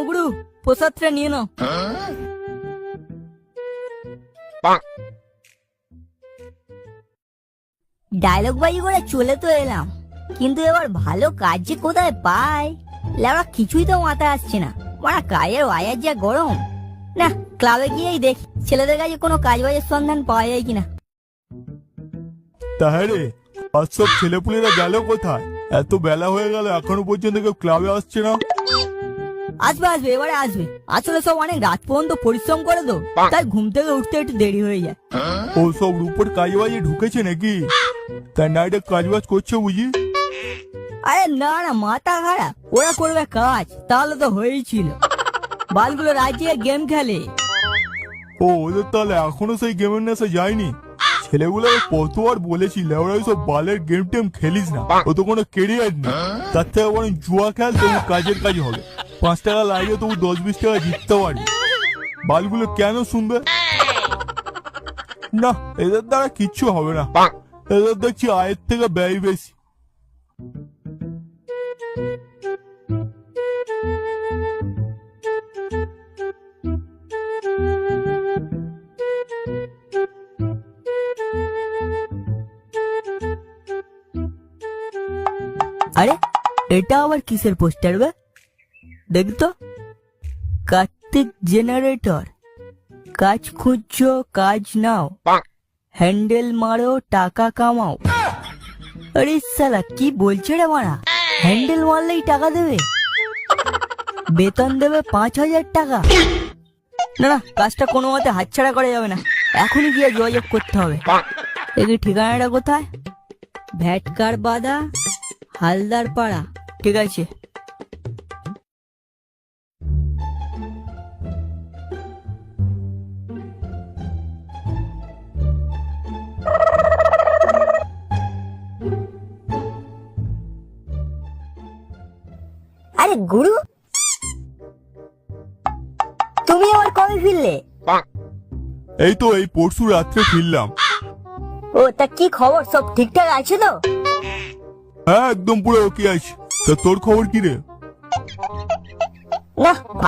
গুরু প্রসাদটা নিয়ে নাও। ডায়লগ বাজি করে চলে তো এলাম, কিন্তু এবার ভালো কাজ যে কোথায় পাই লেওড়া কিছুই তো মাথায় আসছে না। মানে কাজের বাজার যা গরম, না ক্লাবে গিয়েই দেখ ছেলেদের কাছে কোনো কাজ বাজের সন্ধান পাওয়া যায় কিনা। তাহলে আজ সব ছেলেপুলেরা গেল কোথায়? এত বেলা হয়ে গেল এখনো পর্যন্ত কেউ ক্লাবে আসছে না। আসবে আসবে, এবারে আসবে। আসলে সব অনেক রাত পর্যন্ত পরিশ্রম করে তো, তাই ঘুম থেকে উঠতে একটু দেরি হয়ে যায়। ও সব রূপর কাজবাজে ঢুকেছে নাকি? তাই নাইটে কাজবাজ করছে বুঝি? আরে না না, মাথা খারাপ, ওরা করবে কাজ, তাহলে তো হয়েই ছিল। বালগুলো রাজিয়ে গেম খেলে। ও ওদের তাহলে এখনো সেই গেমের নেশা যায়নি? ছেলেগুলো কতবার বলেছি লেওড়া সব বালের গেম টেম খেলিস না, ও তো কোনো কেরিয়ার নেই। তার থেকে বরং জুয়া খেল, তবু কাজের কাজ হবে। 5 টাকা লাগে তবু 10-20 টাকা জিততে পারি। বালগুলো কেন শুনবে না? এদের দ্বারা কিচ্ছু হবে না, এদের দেখছি আয়ের থেকে ব্যয় বেশি। আরে এটা আবার কিসের পোস্টার বে? দেখতো, কার্তিক জেনারেটর, কাজ খুঁজছো কাজ নাও, হ্যান্ডেল মারো টাকা কামাও। আরে শালা কি বলছে রে মারা? হ্যান্ডেল মারলেই টাকা দেবে? বেতন দেবে 5,000 টাকা? না না, কাজটা কোনো মতে হাতছাড়া করা যাবে না, এখনই গিয়ে যোগাযোগ করতে হবে। দেখি ঠিকানাটা কোথায়? ভ্যাটকার বাদা, হালদার পাড়া। ঠিক আছে। আরে গুরু, তুমি আবার কবে ফিরলে? এই তো এই পরশু রাত্রে ফিরলাম। ও তা কি খবর, সব ঠিকঠাক আছে তো? হ্যাঁ একদম পুরো ওকে আছে। তা তোর খবর কি রে? না